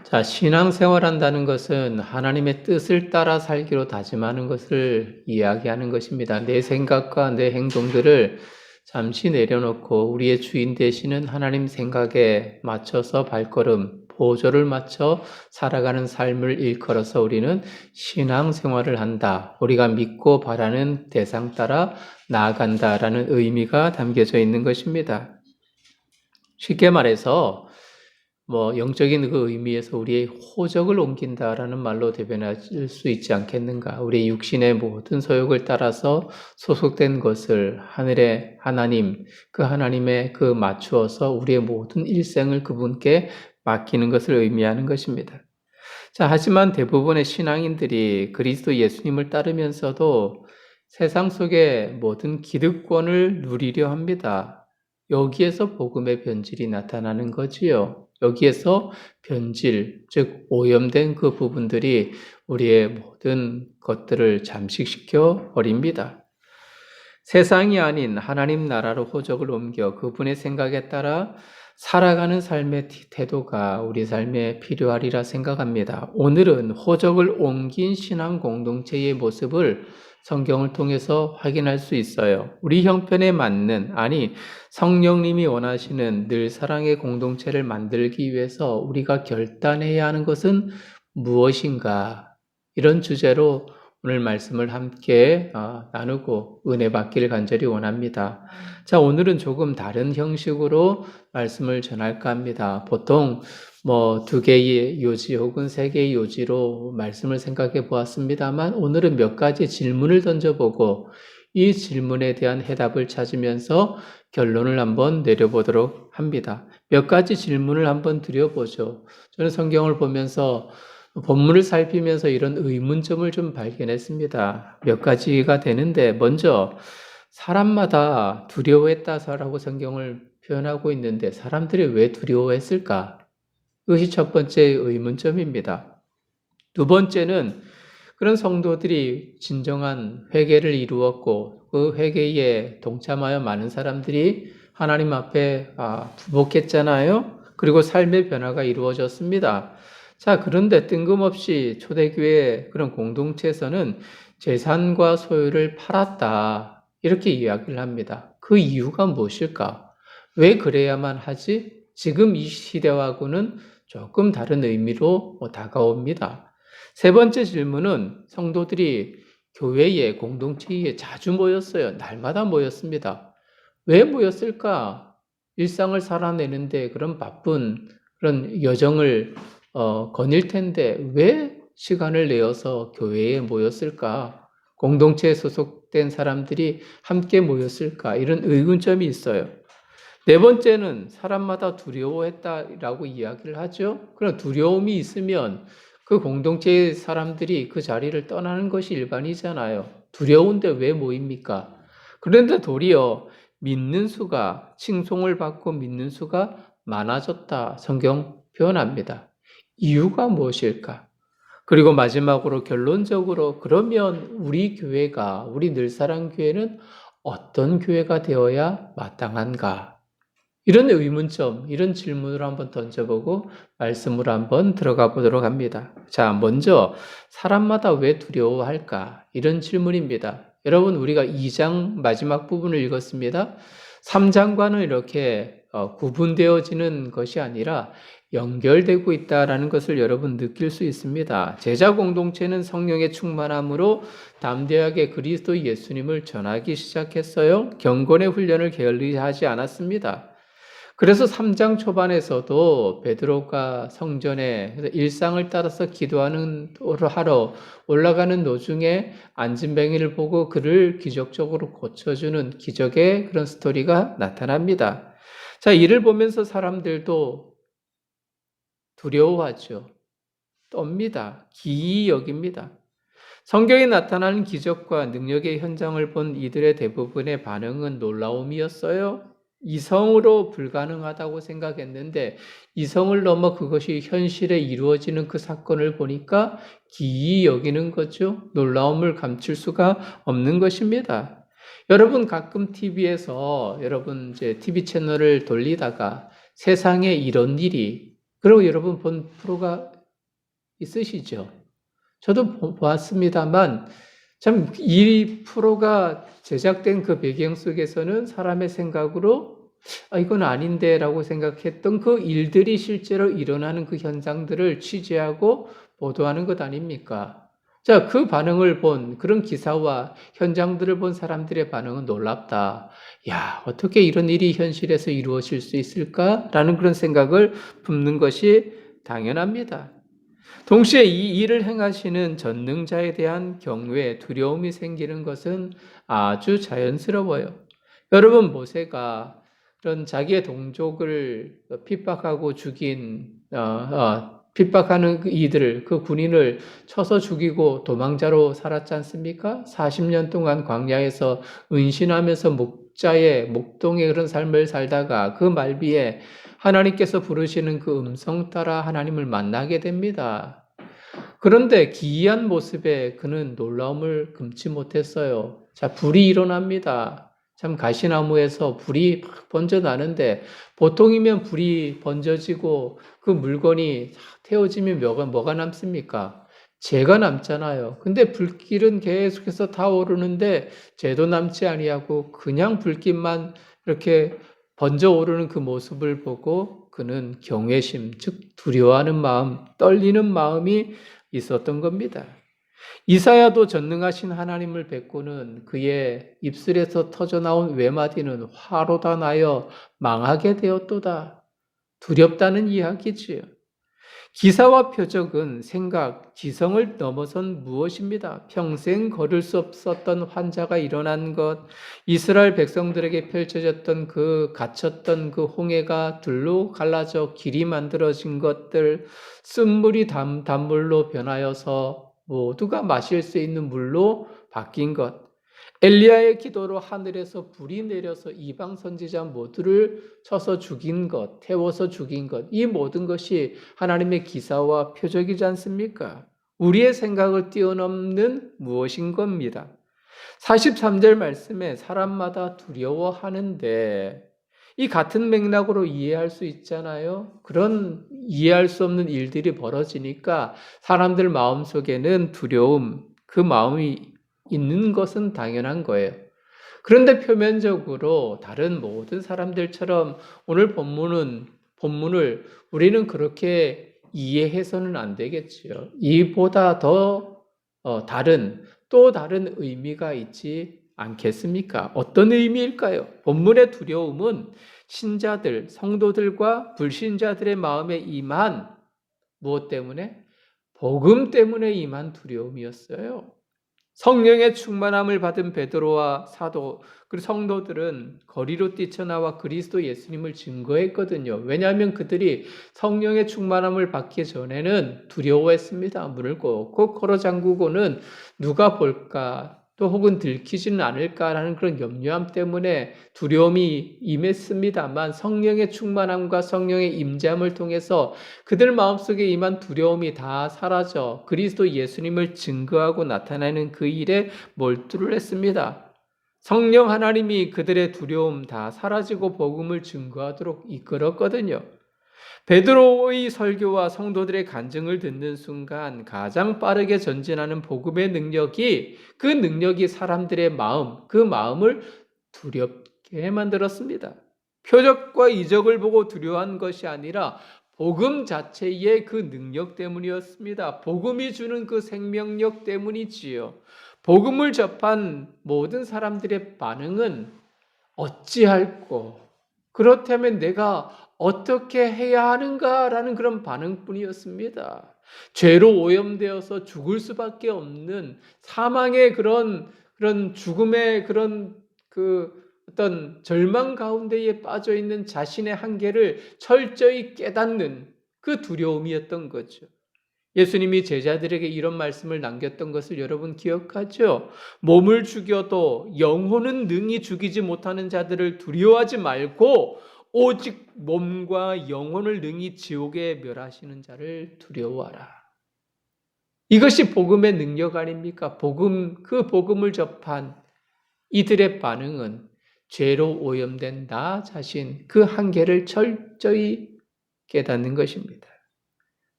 자, 신앙생활 한다는 것은 하나님의 뜻을 따라 살기로 다짐하는 것을 이야기하는 것입니다. 내 생각과 내 행동들을 잠시 내려놓고 우리의 주인 되시는 하나님 생각에 맞춰서 발걸음, 보조를 맞춰 살아가는 삶을 일컬어서 우리는 신앙생활을 한다. 우리가 믿고 바라는 대상 따라 나아간다라는 의미가 담겨져 있는 것입니다. 쉽게 말해서 영적인 그 의미에서 우리의 호적을 옮긴다라는 말로 대변할 수 있지 않겠는가. 우리의 육신의 모든 소욕을 따라서 소속된 것을 하늘의 하나님, 그 하나님에 그 맞추어서 우리의 모든 일생을 그분께 맡기는 것을 의미하는 것입니다. 자, 하지만 대부분의 신앙인들이 그리스도 예수님을 따르면서도 세상 속의 모든 기득권을 누리려 합니다. 여기에서 복음의 변질이 나타나는 거지요. 여기에서 변질, 즉 오염된 그 부분들이 우리의 모든 것들을 잠식시켜 버립니다. 세상이 아닌 하나님 나라로 호적을 옮겨 그분의 생각에 따라 살아가는 삶의 태도가 우리 삶에 필요하리라 생각합니다. 오늘은 호적을 옮긴 신앙 공동체의 모습을 성경을 통해서 확인할 수 있어요. 우리 형편에 맞는, 성령님이 원하시는 늘 사랑의 공동체를 만들기 위해서 우리가 결단해야 하는 것은 무엇인가? 이런 주제로 오늘 말씀을 함께 나누고 은혜 받기를 간절히 원합니다. 자, 오늘은 조금 다른 형식으로 말씀을 전할까 합니다. 보통 2개의 요지 혹은 3개의 요지로 말씀을 생각해 보았습니다만 오늘은 몇 가지 질문을 던져보고 이 질문에 대한 해답을 찾으면서 결론을 한번 내려보도록 합니다. 몇 가지 질문을 한번 드려보죠. 저는 성경을 보면서 본문을 살피면서 이런 의문점을 좀 발견했습니다. 몇 가지가 되는데 먼저 사람마다 두려워했다라고 성경을 표현하고 있는데 사람들이 왜 두려워했을까? 이것이 첫 번째 의문점입니다. 두 번째는 그런 성도들이 진정한 회개를 이루었고 그 회개에 동참하여 많은 사람들이 하나님 앞에 부복했잖아요. 그리고 삶의 변화가 이루어졌습니다. 자, 그런데 뜬금없이 초대교회 그런 공동체에서는 재산과 소유를 팔았다. 이렇게 이야기를 합니다. 그 이유가 무엇일까? 왜 그래야만 하지? 지금 이 시대하고는 조금 다른 의미로 다가옵니다. 세 번째 질문은 성도들이 교회에, 공동체에 자주 모였어요. 날마다 모였습니다. 왜 모였을까? 일상을 살아내는데 그런 바쁜 그런 여정을 거닐 텐데 왜 시간을 내어서 교회에 모였을까? 공동체에 소속된 사람들이 함께 모였을까? 이런 의문점이 있어요. 네 번째는 사람마다 두려워했다라고 이야기를 하죠. 그런 두려움이 있으면 그 공동체의 사람들이 그 자리를 떠나는 것이 일반이잖아요. 두려운데 왜 모입니까? 그런데 도리어 믿는 수가, 칭송을 받고 믿는 수가 많아졌다. 성경 표현합니다. 이유가 무엇일까? 그리고 마지막으로 결론적으로 그러면 우리 교회가, 우리 늘사랑교회는 어떤 교회가 되어야 마땅한가? 이런 의문점, 이런 질문을 한번 던져보고 말씀으로 한번 들어가 보도록 합니다. 자, 먼저 사람마다 왜 두려워할까? 이런 질문입니다. 여러분, 우리가 2장 마지막 부분을 읽었습니다. 3장과는 이렇게 구분되어지는 것이 아니라 연결되고 있다는 것을 여러분 느낄 수 있습니다. 제자 공동체는 성령의 충만함으로 담대하게 그리스도 예수님을 전하기 시작했어요. 경건의 훈련을 게을리하지 않았습니다. 그래서 3장 초반에서도 베드로가 성전에 일상을 따라서 기도하는 하러 올라가는 도중에 안진뱅이를 보고 그를 기적적으로 고쳐주는 기적의 그런 스토리가 나타납니다. 자, 이를 보면서 사람들도 두려워하죠. 떱니다. 기이 여깁니다. 성경에 나타나는 기적과 능력의 현장을 본 이들의 대부분의 반응은 놀라움이었어요. 이성으로 불가능하다고 생각했는데 이성을 넘어 그것이 현실에 이루어지는 그 사건을 보니까 기이 여기는 거죠. 놀라움을 감출 수가 없는 것입니다. 여러분 가끔 TV에서 여러분 이제 TV 채널을 돌리다가 세상에 이런 일이 그리고 여러분 본 프로가 있으시죠? 저도 보았습니다만 참 이 프로가 제작된 그 배경 속에서는 사람의 생각으로 이건 아닌데라고 생각했던 그 일들이 실제로 일어나는 그 현상들을 취재하고 보도하는 것 아닙니까? 자, 그 반응을 본 그런 기사와 현장들을 본 사람들의 반응은 놀랍다. 야, 어떻게 이런 일이 현실에서 이루어질 수 있을까라는 그런 생각을 품는 것이 당연합니다. 동시에 이 일을 행하시는 전능자에 대한 경외, 두려움이 생기는 것은 아주 자연스러워요. 여러분, 모세가 그런 자기의 동족을 핍박하고 핍박하는 이들을, 그 군인을 쳐서 죽이고 도망자로 살았지 않습니까? 40년 동안 광야에서 은신하면서 목동의 그런 삶을 살다가 그 말비에 하나님께서 부르시는 그 음성 따라 하나님을 만나게 됩니다. 그런데 기이한 모습에 그는 놀라움을 금치 못했어요. 자, 불이 일어납니다. 참 가시나무에서 불이 막 번져나는데 보통이면 불이 번져지고 그 물건이 태워지면 뭐가 남습니까? 재가 남잖아요. 근데 불길은 계속해서 타오르는데 재도 남지 아니하고 그냥 불길만 이렇게 번져 오르는 그 모습을 보고 그는 경외심, 즉 두려워하는 마음, 떨리는 마음이 있었던 겁니다. 이사야도 전능하신 하나님을 뵙고는 그의 입술에서 터져나온 외마디는 화로다 나여 망하게 되었도다. 두렵다는 이야기지요. 기사와 표적은 생각, 지성을 넘어선 무엇입니다. 평생 걸을 수 없었던 환자가 일어난 것, 이스라엘 백성들에게 펼쳐졌던 갇혔던 그 홍해가 둘로 갈라져 길이 만들어진 것들, 쓴물이 단물로 변하여서 모두가 마실 수 있는 물로 바뀐 것, 엘리야의 기도로 하늘에서 불이 내려서 이방 선지자 모두를 쳐서 죽인 것, 태워서 죽인 것, 이 모든 것이 하나님의 기사와 표적이지 않습니까? 우리의 생각을 뛰어넘는 무엇인 겁니다. 43절 말씀에 사람마다 두려워하는데 이 같은 맥락으로 이해할 수 있잖아요. 그런 이해할 수 없는 일들이 벌어지니까 사람들 마음속에는 두려움, 그 마음이 있는 것은 당연한 거예요. 그런데 표면적으로 다른 모든 사람들처럼 오늘 본문을 우리는 그렇게 이해해서는 안 되겠지요. 이보다 더 또 다른 의미가 있지 않겠습니까? 어떤 의미일까요? 본문의 두려움은 신자들, 성도들과 불신자들의 마음에 임한 무엇 때문에? 복음 때문에 임한 두려움이었어요. 성령의 충만함을 받은 베드로와 사도 그리고 성도들은 거리로 뛰쳐나와 그리스도 예수님을 증거했거든요. 왜냐하면 그들이 성령의 충만함을 받기 전에는 두려워했습니다. 문을 꼭 걸어 잠그고는 누가 볼까 또 혹은 들키지는 않을까라는 그런 염려함 때문에 두려움이 임했습니다만 성령의 충만함과 성령의 임재함을 통해서 그들 마음속에 임한 두려움이 다 사라져 그리스도 예수님을 증거하고 나타내는 그 일에 몰두를 했습니다. 성령 하나님이 그들의 두려움 다 사라지고 복음을 증거하도록 이끌었거든요. 베드로의 설교와 성도들의 간증을 듣는 순간 가장 빠르게 전진하는 복음의 능력이 그 능력이 사람들의 마음, 그 마음을 두렵게 만들었습니다. 표적과 이적을 보고 두려워한 것이 아니라 복음 자체의 그 능력 때문이었습니다. 복음이 주는 그 생명력 때문이지요. 복음을 접한 모든 사람들의 반응은 어찌할꼬? 그렇다면 내가 어떻게 해야 하는가라는 그런 반응뿐이었습니다. 죄로 오염되어서 죽을 수밖에 없는 사망의 그런 죽음의 어떤 절망 가운데에 빠져 있는 자신의 한계를 철저히 깨닫는 그 두려움이었던 거죠. 예수님이 제자들에게 이런 말씀을 남겼던 것을 여러분 기억하죠? 몸을 죽여도 영혼은 능히 죽이지 못하는 자들을 두려워하지 말고 오직 몸과 영혼을 능히 지옥에 멸하시는 자를 두려워하라. 이것이 복음의 능력 아닙니까? 그 복음을 접한 이들의 반응은 죄로 오염된 나 자신 그 한계를 철저히 깨닫는 것입니다.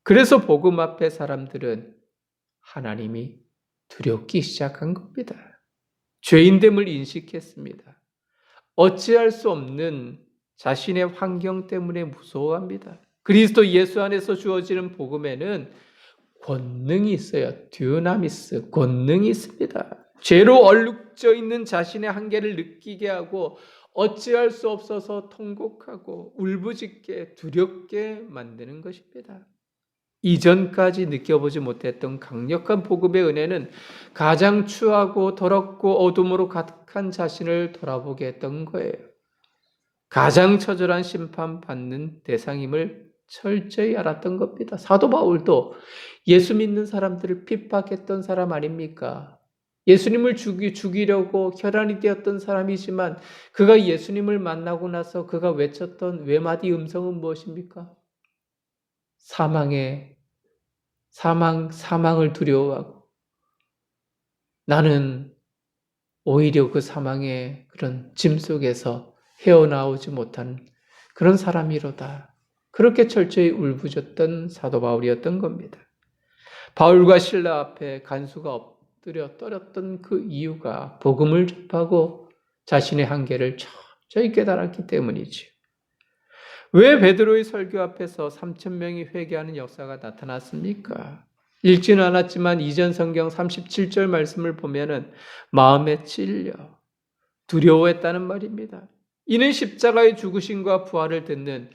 그래서 복음 앞에 사람들은 하나님이 두렵기 시작한 겁니다. 죄인됨을 인식했습니다. 어찌할 수 없는 자신의 환경 때문에 무서워합니다. 그리스도 예수 안에서 주어지는 복음에는 권능이 있어요. 듀나미스, 권능이 있습니다. 죄로 얼룩져 있는 자신의 한계를 느끼게 하고 어찌할 수 없어서 통곡하고 울부짖게 두렵게 만드는 것입니다. 이전까지 느껴보지 못했던 강력한 복음의 은혜는 가장 추하고 더럽고 어둠으로 가득한 자신을 돌아보게 했던 거예요. 가장 처절한 심판받는 대상임을 철저히 알았던 겁니다. 사도 바울도 예수 믿는 사람들을 핍박했던 사람 아닙니까? 예수님을 죽이려고 혈안이 되었던 사람이지만 그가 예수님을 만나고 나서 그가 외쳤던 외마디 음성은 무엇입니까? 사망을 두려워하고 나는 오히려 그 사망의 그런 짐 속에서 헤어나오지 못한 그런 사람이로다. 그렇게 철저히 울부짖던 사도 바울이었던 겁니다. 바울과 실라 앞에 간수가 엎드려 떨었던 그 이유가 복음을 접하고 자신의 한계를 철저히 깨달았기 때문이지요. 왜 베드로의 설교 앞에서 3,000명이 회개하는 역사가 나타났습니까? 읽지는 않았지만 이전 성경 37절 말씀을 보면은 마음에 찔려 두려워했다는 말입니다. 이는 십자가의 죽으심과 부활을 듣는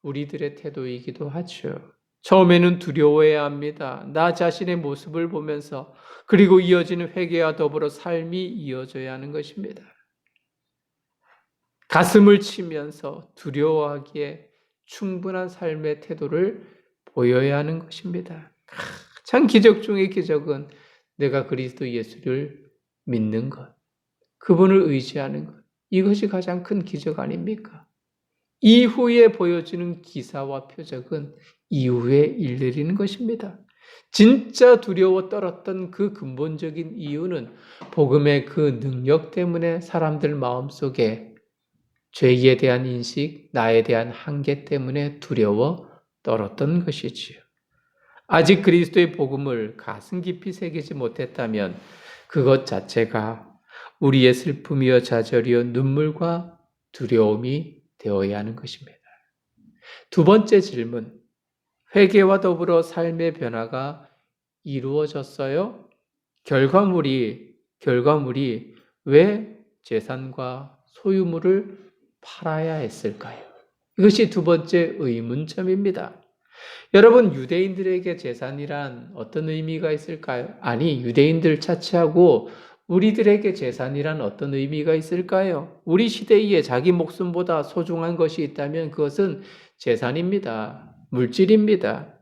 우리들의 태도이기도 하죠. 처음에는 두려워해야 합니다. 나 자신의 모습을 보면서 그리고 이어지는 회개와 더불어 삶이 이어져야 하는 것입니다. 가슴을 치면서 두려워하기에 충분한 삶의 태도를 보여야 하는 것입니다. 가장 기적 중의 기적은 내가 그리스도 예수를 믿는 것, 그분을 의지하는 것, 이것이 가장 큰 기적 아닙니까? 이후에 보여지는 기사와 표적은 이후에 일들이는 것입니다. 진짜 두려워 떨었던 그 근본적인 이유는 복음의 그 능력 때문에 사람들 마음속에 죄에 대한 인식, 나에 대한 한계 때문에 두려워 떨었던 것이지요. 아직 그리스도의 복음을 가슴 깊이 새기지 못했다면 그것 자체가 우리의 슬픔이여 좌절이여 눈물과 두려움이 되어야 하는 것입니다. 두 번째 질문, 회개와 더불어 삶의 변화가 이루어졌어요? 결과물이 왜 재산과 소유물을 팔아야 했을까요? 이것이 두 번째 의문점입니다. 여러분, 유대인들에게 재산이란 어떤 의미가 있을까요? 아니, 유대인들 차치하고 우리들에게 재산이란 어떤 의미가 있을까요? 우리 시대에 자기 목숨보다 소중한 것이 있다면 그것은 재산입니다. 물질입니다.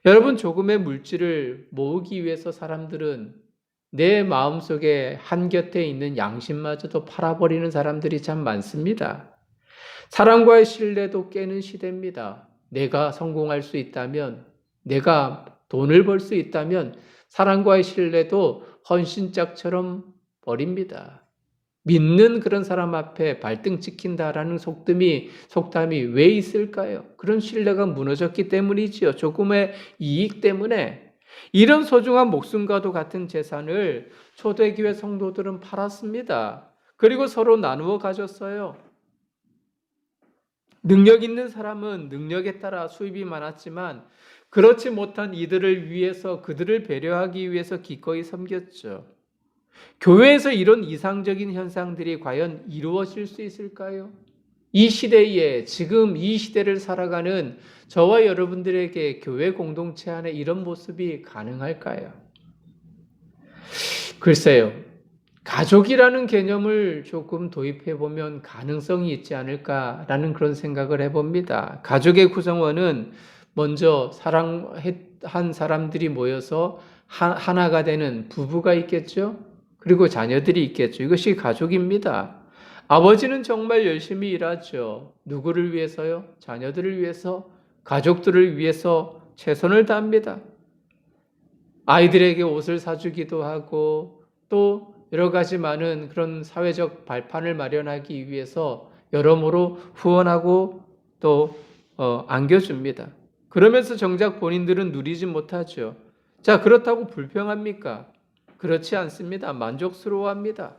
여러분, 조금의 물질을 모으기 위해서 사람들은 내 마음속에 한곁에 있는 양심마저도 팔아버리는 사람들이 참 많습니다. 사람과의 신뢰도 깨는 시대입니다. 내가 성공할 수 있다면, 내가 돈을 벌 수 있다면 사람과의 신뢰도 헌신짝처럼 버립니다. 믿는 그런 사람 앞에 발등 찍힌다라는 속담이 왜 있을까요? 그런 신뢰가 무너졌기 때문이지요. 조금의 이익 때문에. 이런 소중한 목숨과도 같은 재산을 초대교회 성도들은 팔았습니다. 그리고 서로 나누어 가졌어요. 능력 있는 사람은 능력에 따라 수입이 많았지만 그렇지 못한 이들을 위해서, 그들을 배려하기 위해서 기꺼이 섬겼죠. 교회에서 이런 이상적인 현상들이 과연 이루어질 수 있을까요? 이 시대에, 지금 이 시대를 살아가는 저와 여러분들에게 교회 공동체 안에 이런 모습이 가능할까요? 글쎄요. 가족이라는 개념을 조금 도입해보면 가능성이 있지 않을까라는 그런 생각을 해봅니다. 가족의 구성원은 먼저 사랑한 사람들이 모여서 하나가 되는 부부가 있겠죠? 그리고 자녀들이 있겠죠. 이것이 가족입니다. 아버지는 정말 열심히 일하죠. 누구를 위해서요? 자녀들을 위해서, 가족들을 위해서 최선을 다합니다. 아이들에게 옷을 사주기도 하고 또 여러 가지 많은 그런 사회적 발판을 마련하기 위해서 여러모로 후원하고 또 안겨줍니다. 그러면서 정작 본인들은 누리지 못하죠. 자, 그렇다고 불평합니까? 그렇지 않습니다. 만족스러워합니다.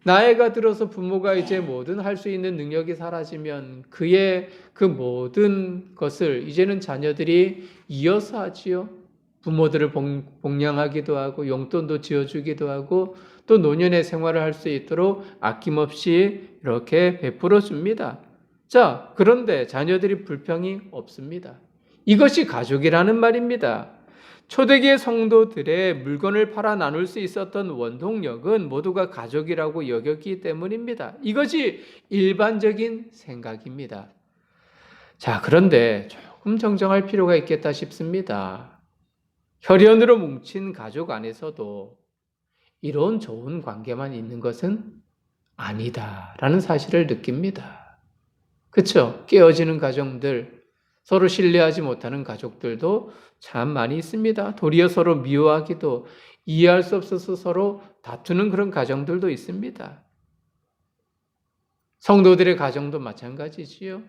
나이가 들어서 부모가 이제 뭐든 할 수 있는 능력이 사라지면 그의 그 모든 것을 이제는 자녀들이 이어서 하지요. 부모들을 복양하기도 하고 용돈도 지어주기도 하고 또 노년의 생활을 할 수 있도록 아낌없이 이렇게 베풀어 줍니다. 자, 그런데 자녀들이 불평이 없습니다. 이것이 가족이라는 말입니다. 초대기의 성도들의 물건을 팔아 나눌 수 있었던 원동력은 모두가 가족이라고 여겼기 때문입니다. 이것이 일반적인 생각입니다. 자, 그런데 조금 정정할 필요가 있겠다 싶습니다. 혈연으로 뭉친 가족 안에서도 이런 좋은 관계만 있는 것은 아니다라는 사실을 느낍니다. 그렇죠? 깨어지는 가정들, 서로 신뢰하지 못하는 가족들도 참 많이 있습니다. 도리어 서로 미워하기도, 이해할 수 없어서 서로 다투는 그런 가정들도 있습니다. 성도들의 가정도 마찬가지지요.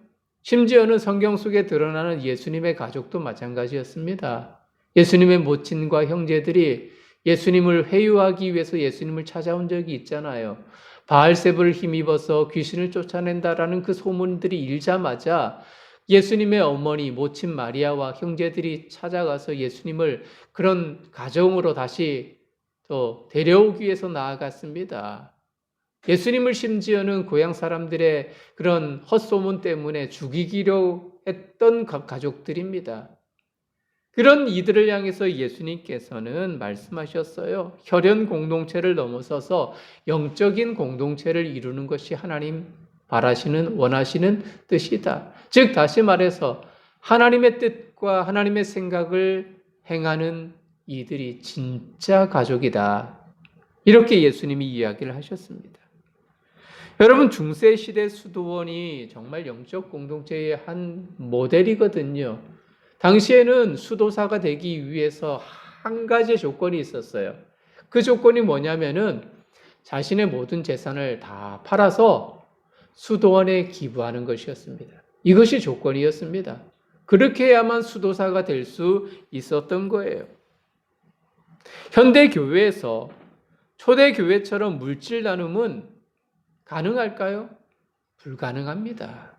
심지어는 성경 속에 드러나는 예수님의 가족도 마찬가지였습니다. 예수님의 모친과 형제들이 예수님을 회유하기 위해서 예수님을 찾아온 적이 있잖아요. 바알세불을 힘입어서 귀신을 쫓아낸다라는 그 소문들이 일자마자 예수님의 어머니 모친 마리아와 형제들이 찾아가서 예수님을 그런 가정으로 다시 또 데려오기 위해서 나아갔습니다. 예수님을 심지어는 고향 사람들의 그런 헛소문 때문에 죽이기로 했던 가족들입니다. 그런 이들을 향해서 예수님께서는 말씀하셨어요. 혈연 공동체를 넘어서서 영적인 공동체를 이루는 것이 하나님 바라시는, 원하시는 뜻이다. 즉 다시 말해서 하나님의 뜻과 하나님의 생각을 행하는 이들이 진짜 가족이다. 이렇게 예수님이 이야기를 하셨습니다. 여러분, 중세시대 수도원이 정말 영적 공동체의 한 모델이거든요. 당시에는 수도사가 되기 위해서 한 가지 조건이 있었어요. 그 조건이 뭐냐면은 자신의 모든 재산을 다 팔아서 수도원에 기부하는 것이었습니다. 이것이 조건이었습니다. 그렇게 해야만 수도사가 될 수 있었던 거예요. 현대 교회에서 초대 교회처럼 물질 나눔은 가능할까요? 불가능합니다.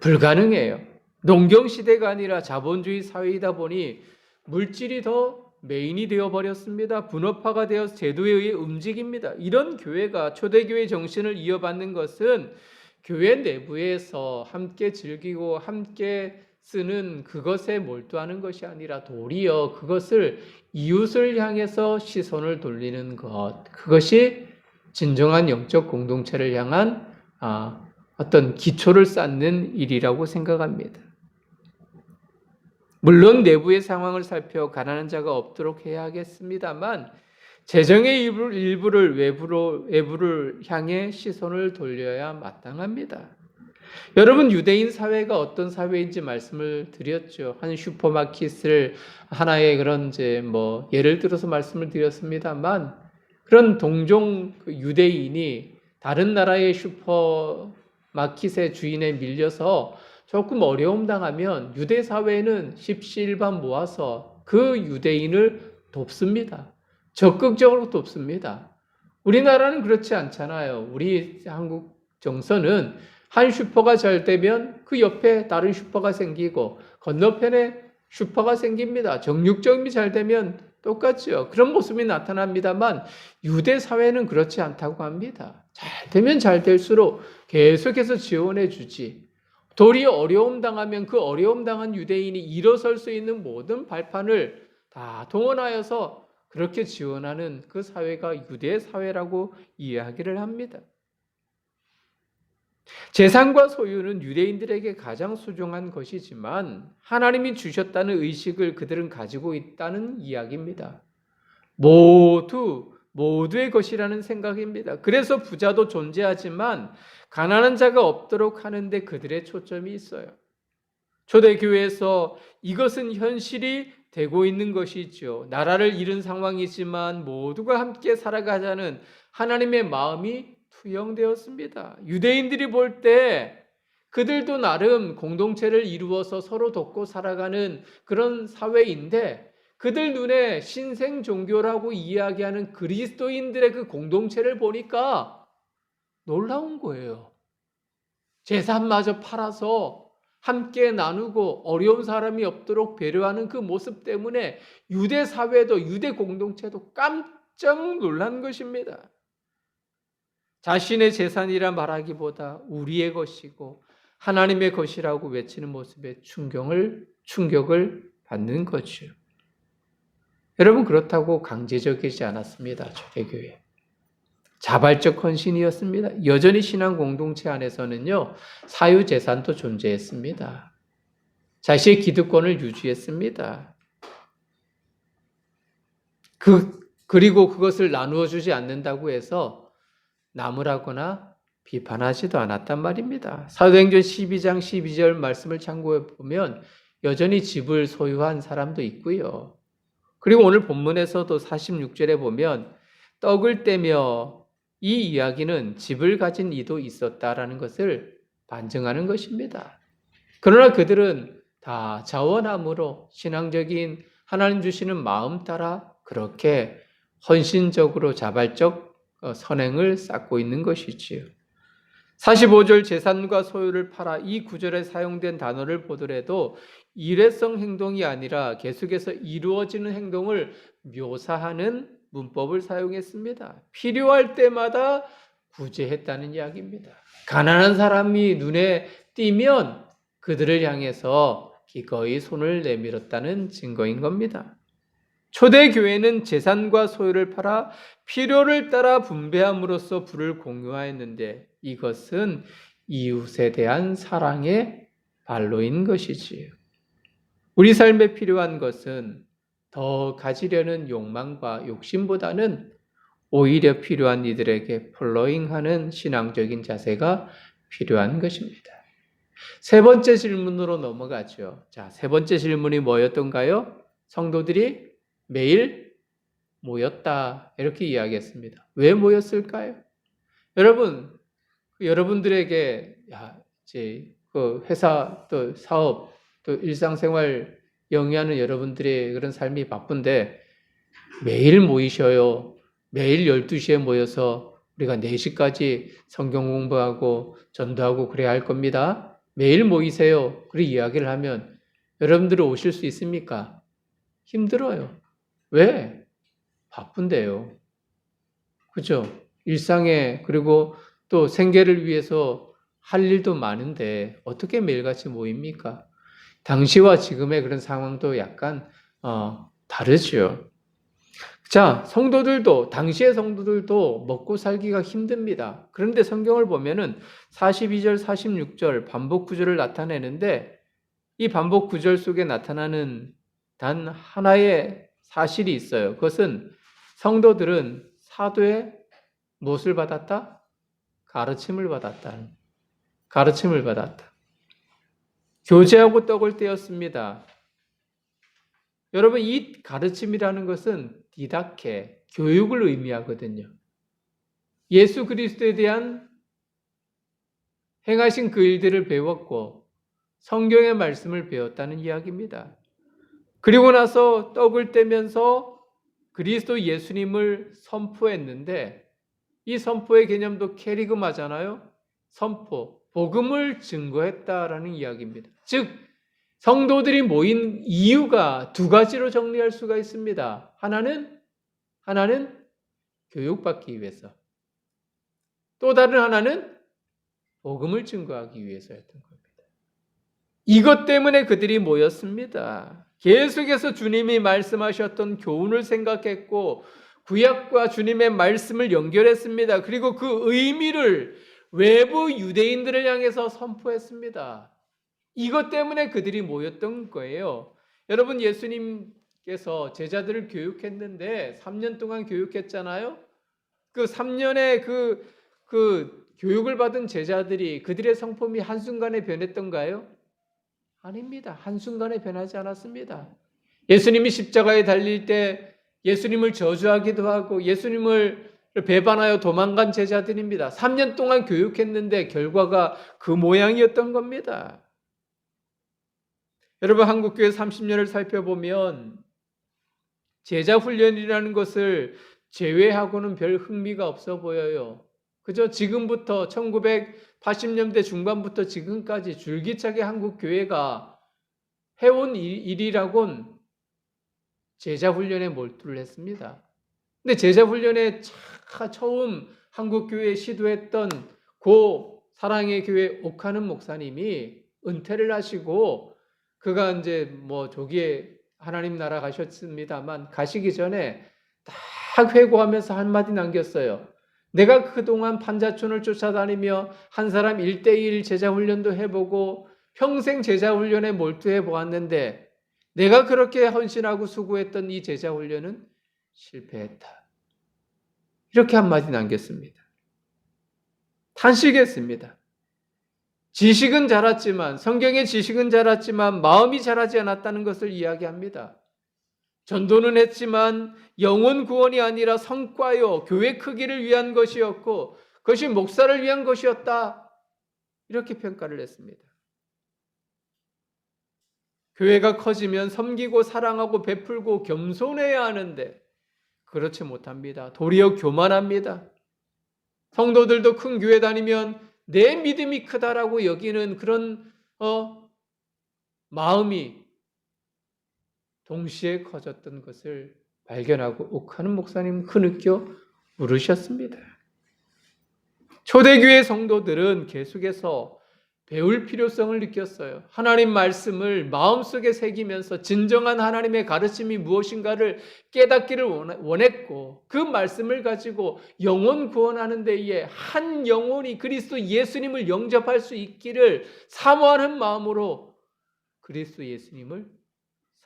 불가능해요. 농경시대가 아니라 자본주의 사회이다 보니 물질이 더 메인이 되어버렸습니다. 분업화가 되어 제도에 의해 움직입니다. 이런 교회가 초대교회 정신을 이어받는 것은 교회 내부에서 함께 즐기고 함께 쓰는 그것에 몰두하는 것이 아니라 도리어 그것을 이웃을 향해서 시선을 돌리는 것, 그것이 진정한 영적 공동체를 향한 어떤 기초를 쌓는 일이라고 생각합니다. 물론 내부의 상황을 살펴 가난한 자가 없도록 해야 하겠습니다만 재정의 일부를 외부를 향해 시선을 돌려야 마땅합니다. 여러분, 유대인 사회가 어떤 사회인지 말씀을 드렸죠. 한 슈퍼마켓을 하나의 그런 예를 들어서 말씀을 드렸습니다만 그런 동종 유대인이 다른 나라의 슈퍼마켓의 주인에 밀려서 조금 어려움 당하면 유대 사회는 십시일반 모아서 그 유대인을 돕습니다. 적극적으로 돕습니다. 우리나라는 그렇지 않잖아요. 우리 한국 정서는 한 슈퍼가 잘 되면 그 옆에 다른 슈퍼가 생기고 건너편에 슈퍼가 생깁니다. 정육점이 잘 되면 똑같죠. 그런 모습이 나타납니다만 유대 사회는 그렇지 않다고 합니다. 잘 되면 잘 될수록 계속해서 지원해 주지. 도리어 어려움 당하면 그 어려움 당한 유대인이 일어설 수 있는 모든 발판을 다 동원하여서 그렇게 지원하는 그 사회가 유대 사회라고 이야기를 합니다. 재산과 소유는 유대인들에게 가장 소중한 것이지만 하나님이 주셨다는 의식을 그들은 가지고 있다는 이야기입니다. 모두의 것이라는 생각입니다. 그래서 부자도 존재하지만 가난한 자가 없도록 하는데 그들의 초점이 있어요. 초대교회에서 이것은 현실이 되고 있는 것이죠. 나라를 잃은 상황이지만 모두가 함께 살아가자는 하나님의 마음이 투영되었습니다. 유대인들이 볼 때 그들도 나름 공동체를 이루어서 서로 돕고 살아가는 그런 사회인데 그들 눈에 신생 종교라고 이야기하는 그리스도인들의 그 공동체를 보니까 놀라운 거예요. 재산마저 팔아서 함께 나누고 어려운 사람이 없도록 배려하는 그 모습 때문에 유대 사회도 유대 공동체도 깜짝 놀란 것입니다. 자신의 재산이라 말하기보다 우리의 것이고 하나님의 것이라고 외치는 모습에 충격을 받는 거죠. 여러분, 그렇다고 강제적이지 않았습니다. 초대교회. 자발적 헌신이었습니다. 여전히 신앙 공동체 안에서는요, 사유재산도 존재했습니다. 자신의 기득권을 유지했습니다. 그리고 그것을 나누어 주지 않는다고 해서 나무라거나 비판하지도 않았단 말입니다. 사도행전 12장 12절 말씀을 참고해 보면 여전히 집을 소유한 사람도 있고요. 그리고 오늘 본문에서도 46절에 보면 떡을 떼며 이 이야기는 집을 가진 이도 있었다라는 것을 반증하는 것입니다. 그러나 그들은 다 자원함으로 신앙적인 하나님 주시는 마음 따라 그렇게 헌신적으로 자발적 선행을 쌓고 있는 것이지요. 45절 재산과 소유를 팔아 이 구절에 사용된 단어를 보더라도 일회성 행동이 아니라 계속해서 이루어지는 행동을 묘사하는 문법을 사용했습니다. 필요할 때마다 구제했다는 이야기입니다. 가난한 사람이 눈에 띄면 그들을 향해서 기꺼이 손을 내밀었다는 증거인 겁니다. 초대교회는 재산과 소유를 팔아 필요를 따라 분배함으로써 부를 공유하였는데 이것은 이웃에 대한 사랑의 발로인 것이지요. 우리 삶에 필요한 것은 더 가지려는 욕망과 욕심보다는 오히려 필요한 이들에게 폴로잉하는 신앙적인 자세가 필요한 것입니다. 세 번째 질문으로 넘어가죠. 자, 세 번째 질문이 뭐였던가요? 성도들이 매일 모였다 이렇게 이야기했습니다. 왜 모였을까요? 여러분들에게 이제 그 회사 또 사업 또 일상생활 영위하는 여러분들의 그런 삶이 바쁜데 매일 모이셔요. 매일 12시에 모여서 우리가 4시까지 성경 공부하고 전도하고 그래야 할 겁니다. 매일 모이세요. 그렇게 이야기를 하면 여러분들이 오실 수 있습니까? 힘들어요. 왜? 바쁜데요. 그죠? 일상에 그리고 또 생계를 위해서 할 일도 많은데 어떻게 매일같이 모입니까? 당시와 지금의 그런 상황도 약간 다르죠. 자, 당시의 성도들도 먹고 살기가 힘듭니다. 그런데 성경을 보면은 42절, 46절 반복 구절을 나타내는데 이 반복 구절 속에 나타나는 단 하나의 사실이 있어요. 그것은 성도들은 사도의 무엇을 받았다? 가르침을 받았다. 가르침을 받았다. 교제하고 떡을 떼었습니다. 여러분, 이 가르침이라는 것은 디다케, 교육을 의미하거든요. 예수 그리스도에 대한 행하신 그 일들을 배웠고 성경의 말씀을 배웠다는 이야기입니다. 그리고 나서 떡을 떼면서 그리스도 예수님을 선포했는데 이 선포의 개념도 캐리그마잖아요. 선포, 복음을 증거했다라는 이야기입니다. 즉 성도들이 모인 이유가 두 가지로 정리할 수가 있습니다. 하나는 교육받기 위해서, 또 다른 하나는 복음을 증거하기 위해서였던 겁니다. 이것 때문에 그들이 모였습니다. 계속해서 주님이 말씀하셨던 교훈을 생각했고 구약과 주님의 말씀을 연결했습니다. 그리고 그 의미를 외부 유대인들을 향해서 선포했습니다. 이것 때문에 그들이 모였던 거예요. 여러분, 예수님께서 제자들을 교육했는데 3년 동안 교육했잖아요. 그 3년의 그 교육을 받은 제자들이 그들의 성품이 한순간에 변했던가요? 아닙니다. 한순간에 변하지 않았습니다. 예수님이 십자가에 달릴 때 예수님을 저주하기도 하고 예수님을 배반하여 도망간 제자들입니다. 3년 동안 교육했는데 결과가 그 모양이었던 겁니다. 여러분, 한국교회 30년을 살펴보면 제자 훈련이라는 것을 제외하고는 별 흥미가 없어 보여요. 그저 지금부터 1980년대 중반부터 지금까지 줄기차게 한국 교회가 해온 일이라곤 제자 훈련에 몰두를 했습니다. 근데 제자 훈련에 처음 한국 교회에 시도했던 고 사랑의 교회 옥하는 목사님이 은퇴를 하시고 그가 이제 조기에 하나님 나라 가셨습니다만 가시기 전에 딱 회고하면서 한마디 남겼어요. 내가 그동안 판자촌을 쫓아다니며 한 사람 1대1 제자훈련도 해보고 평생 제자훈련에 몰두해 보았는데 내가 그렇게 헌신하고 수고했던 이 제자훈련은 실패했다. 이렇게 한마디 남겼습니다. 탄식했습니다. 지식은 자랐지만, 성경의 지식은 자랐지만 마음이 자라지 않았다는 것을 이야기합니다. 전도는 했지만 영혼 구원이 아니라 성과요, 교회 크기를 위한 것이었고 그것이 목사를 위한 것이었다. 이렇게 평가를 했습니다. 교회가 커지면 섬기고 사랑하고 베풀고 겸손해야 하는데 그렇지 못합니다. 도리어 교만합니다. 성도들도 큰 교회 다니면 내 믿음이 크다라고 여기는 그런 마음이 동시에 커졌던 것을 발견하고 옥하는 목사님 흐느껴 물으셨습니다. 초대교회 성도들은 계속해서 배울 필요성을 느꼈어요. 하나님 말씀을 마음속에 새기면서 진정한 하나님의 가르침이 무엇인가를 깨닫기를 원했고 그 말씀을 가지고 영혼 구원하는 데에 한 영혼이 그리스도 예수님을 영접할 수 있기를 사모하는 마음으로 그리스도 예수님을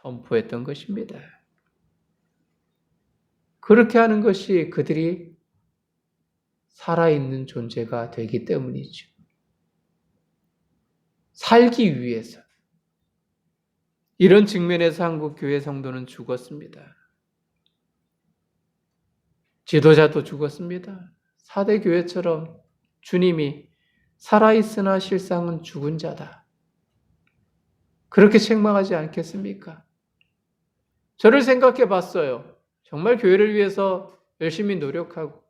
선포했던 것입니다. 그렇게 하는 것이 그들이 살아있는 존재가 되기 때문이죠. 살기 위해서. 이런 측면에서 한국 교회 성도는 죽었습니다. 지도자도 죽었습니다. 4대 교회처럼 주님이 살아있으나 실상은 죽은 자다. 그렇게 책망하지 않겠습니까? 저를 생각해 봤어요. 정말 교회를 위해서 열심히 노력하고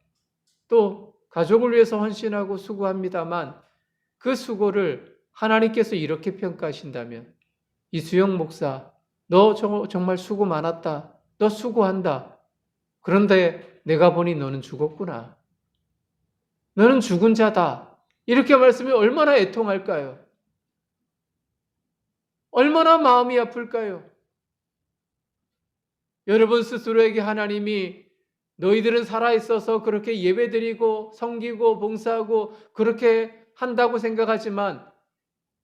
또 가족을 위해서 헌신하고 수고합니다만 그 수고를 하나님께서 이렇게 평가하신다면 이수영 목사, 너 정말 수고 많았다. 너 수고한다. 그런데 내가 보니 너는 죽었구나. 너는 죽은 자다. 이렇게 말씀이 얼마나 애통할까요? 얼마나 마음이 아플까요? 여러분 스스로에게 하나님이 너희들은 살아있어서 그렇게 예배드리고 섬기고 봉사하고 그렇게 한다고 생각하지만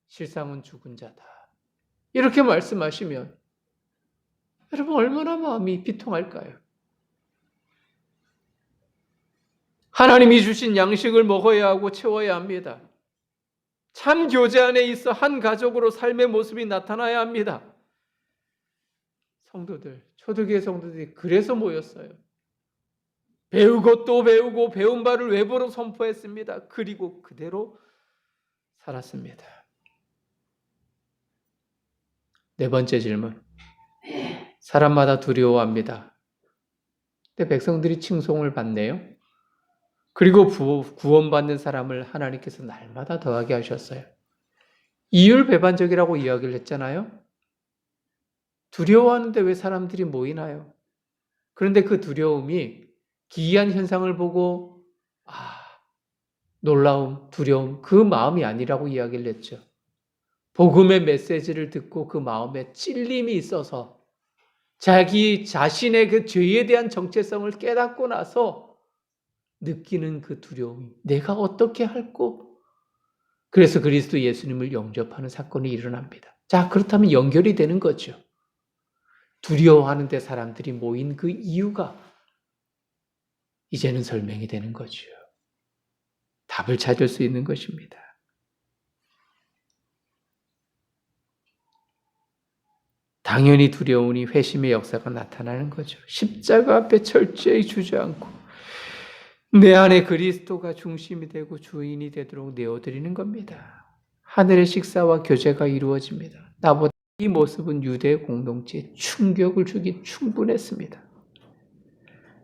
실상은 죽은 자다. 이렇게 말씀하시면 여러분 얼마나 마음이 비통할까요? 하나님이 주신 양식을 먹어야 하고 채워야 합니다. 참 교제 안에 있어 한 가족으로 삶의 모습이 나타나야 합니다. 성도들, 초대교회 성도들이 그래서 모였어요. 배우고 또 배우고 배운 바를 외부로 선포했습니다. 그리고 그대로 살았습니다. 네 번째 질문. 사람마다 두려워합니다. 근데 백성들이 칭송을 받네요. 그리고 구원받는 사람을 하나님께서 날마다 더하게 하셨어요. 이율배반적이라고 이야기를 했잖아요. 두려워하는데 왜 사람들이 모이나요? 그런데 그 두려움이 기이한 현상을 보고 놀라움, 두려움, 그 마음이 아니라고 이야기를 했죠. 복음의 메시지를 듣고 그 마음에 찔림이 있어서 자기 자신의 그 죄에 대한 정체성을 깨닫고 나서 느끼는 그 두려움이 내가 어떻게 할꼬? 그래서 그리스도 예수님을 영접하는 사건이 일어납니다. 자, 그렇다면 연결이 되는 거죠. 두려워하는데 사람들이 모인 그 이유가 이제는 설명이 되는 거죠. 답을 찾을 수 있는 것입니다. 당연히 두려우니 회심의 역사가 나타나는 거죠. 십자가 앞에 철저히 주저앉고 내 안에 그리스도가 중심이 되고 주인이 되도록 내어드리는 겁니다. 하늘의 식사와 교제가 이루어집니다. 나보다 이 모습은 유대 공동체에 충격을 주기 충분했습니다.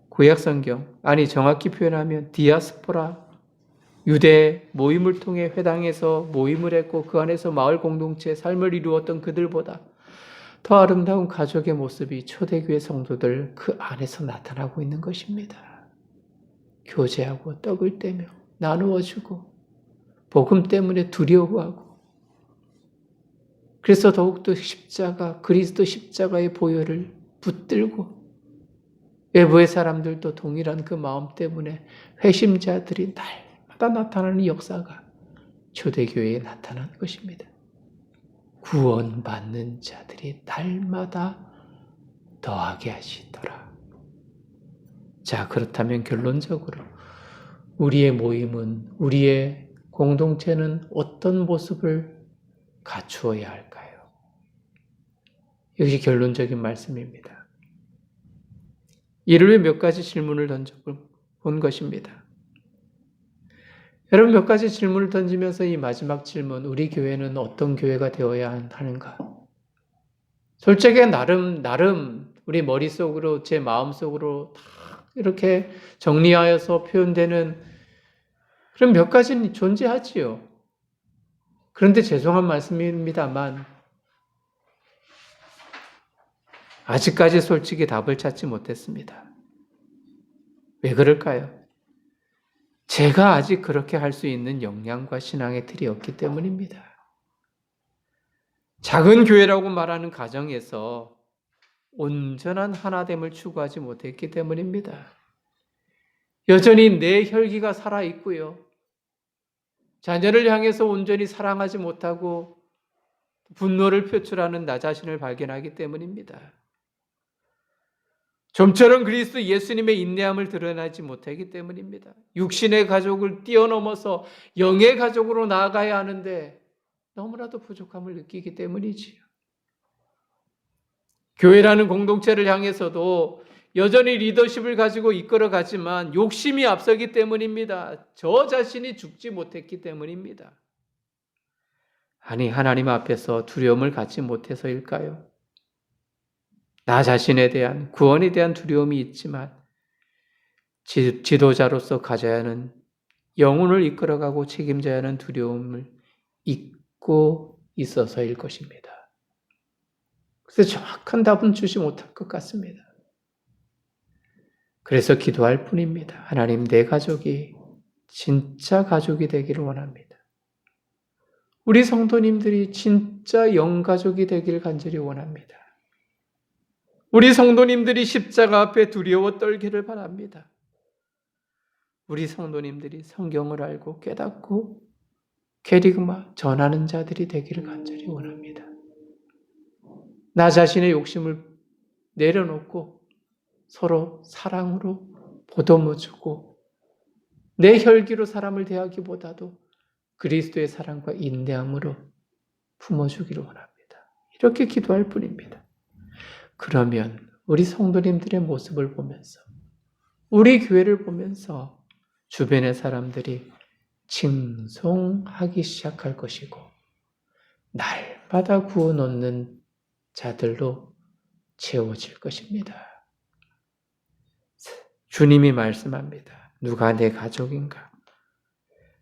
구약성경, 아니 정확히 표현하면 디아스포라, 유대 모임을 통해 회당에서 모임을 했고 그 안에서 마을 공동체의 삶을 이루었던 그들보다 더 아름다운 가족의 모습이 초대교회 성도들 그 안에서 나타나고 있는 것입니다. 교제하고 떡을 떼며 나누어주고 복음 때문에 두려워하고 그래서 더욱더 그리스도 십자가의 보혈을 붙들고 외부의 사람들도 동일한 그 마음 때문에 회심자들이 날마다 나타나는 역사가 초대교회에 나타나는 것입니다. 구원받는 자들이 날마다 더하게 하시더라. 자, 그렇다면 결론적으로 우리의 모임은, 우리의 공동체는 어떤 모습을 갖추어야 할까요? 이것이 결론적인 말씀입니다. 이를 위해 몇 가지 질문을 던져본 것입니다. 여러분, 몇 가지 질문을 던지면서 이 마지막 질문, 우리 교회는 어떤 교회가 되어야 하는가? 솔직히 나름 우리 머릿속으로, 제 마음속으로 다 이렇게 정리하여서 표현되는 그런 몇 가지는 존재하지요. 그런데 죄송한 말씀입니다만 아직까지 솔직히 답을 찾지 못했습니다. 왜 그럴까요? 제가 아직 그렇게 할 수 있는 역량과 신앙의 틀이 없기 때문입니다. 작은 교회라고 말하는 가정에서 온전한 하나됨을 추구하지 못했기 때문입니다. 여전히 내 혈기가 살아있고요. 자녀를 향해서 온전히 사랑하지 못하고 분노를 표출하는 나 자신을 발견하기 때문입니다. 좀처럼 그리스도 예수님의 인내함을 드러내지 못하기 때문입니다. 육신의 가족을 뛰어넘어서 영의 가족으로 나아가야 하는데 너무나도 부족함을 느끼기 때문이지요. 교회라는 공동체를 향해서도 여전히 리더십을 가지고 이끌어가지만 욕심이 앞서기 때문입니다. 저 자신이 죽지 못했기 때문입니다. 아니, 하나님 앞에서 두려움을 갖지 못해서일까요? 나 자신에 대한, 구원에 대한 두려움이 있지만 지도자로서 가져야 하는, 영혼을 이끌어가고 책임져야 하는 두려움을 잊고 있어서일 것입니다. 그래서 정확한 답은 주지 못할 것 같습니다. 그래서 기도할 뿐입니다. 하나님, 내 가족이 진짜 가족이 되기를 원합니다. 우리 성도님들이 진짜 영가족이 되기를 간절히 원합니다. 우리 성도님들이 십자가 앞에 두려워 떨기를 바랍니다. 우리 성도님들이 성경을 알고 깨닫고 캐리그마 전하는 자들이 되기를 간절히 원합니다. 나 자신의 욕심을 내려놓고 서로 사랑으로 보듬어주고 내 혈기로 사람을 대하기보다도 그리스도의 사랑과 인내함으로 품어주기를 원합니다. 이렇게 기도할 뿐입니다. 그러면 우리 성도님들의 모습을 보면서 우리 교회를 보면서 주변의 사람들이 칭송하기 시작할 것이고 날마다 구원 얻는 자들로 채워질 것입니다. 주님이 말씀합니다. 누가 내 가족인가?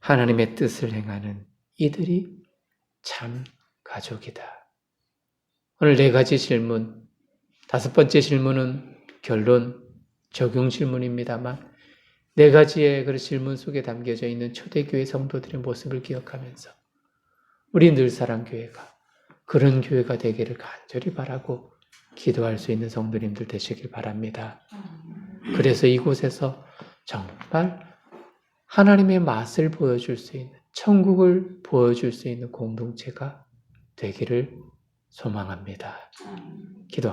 하나님의 뜻을 행하는 이들이 참 가족이다. 오늘 4가지 질문, 5번째 질문은 결론, 적용 질문입니다만 4가지의 그 질문 속에 담겨져 있는 초대교회 성도들의 모습을 기억하면서 우리 늘사랑교회가 그런 교회가 되기를 간절히 바라고 기도할 수 있는 성도님들 되시길 바랍니다. 그래서 이곳에서 정말 하나님의 맛을 보여줄 수 있는, 천국을 보여줄 수 있는 공동체가 되기를 소망합니다. 기도합니다.